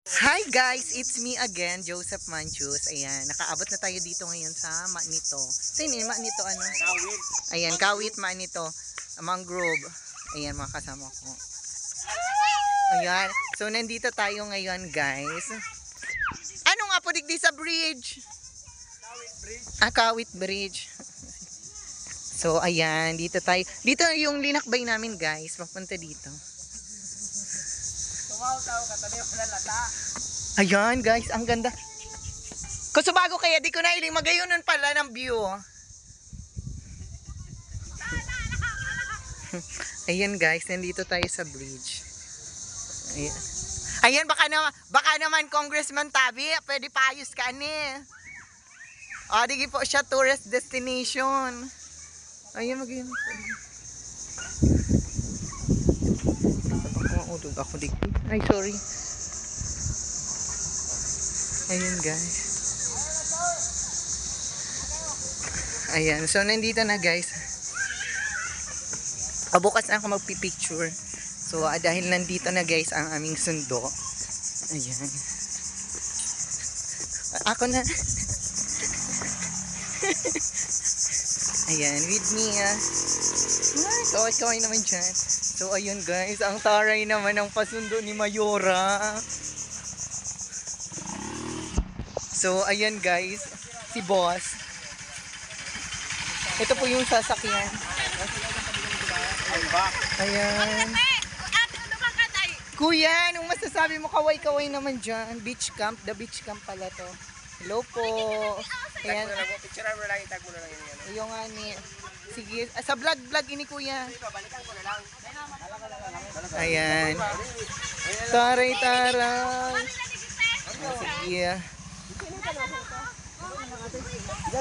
Hi guys, it's me again, Joseph Manchus. Ayan, nakaabot na tayo dito ngayon sa Manito. Sino yung Manito ano? Kawit. Ayan, Kawit Manito. Mangrove. Ayan mga kasama ko. Ayan, so nandito tayo ngayon guys. Ano nga po digdi sa bridge? Kawit Bridge. Kawit Bridge. So ayan, dito tayo. Dito yung linakbay namin guys, papunta dito. Tumaw-taw ka, tali mo na lata. Ayan guys, ang ganda. Kusubago kaya di ko na iling magayunan pala ng view. Ayan guys, nandito tayo sa bridge. Ayan, ayan baka naman Congressman Tabi, pwede paayos ka ni. Digi po siya tourist destination. Ayan magayun. Ako dito. Ay sorry. Ayan guys. Ayan. So nandito na guys. Bukas na ako magpipicture. So dahil nandito na guys ang aming sundo. Ayan. Ako na. Ayan. With me kaway naman dyan. So ayun guys. Ang taray naman ng pasundo ni Mayora. So, ayan guys, si boss. Ito po yung sasakyan. Ayan. Kuya, anong masasabi mo? Kaway-kaway naman dyan. Beach camp. The beach camp pala to. Hello po. Ayan. Picture mo lang, itag mo na lang yun. Yung nga ni. Sige, sa vlog ini kuya. Balikan ko na lang. Ayan. Taray-taray. Sige.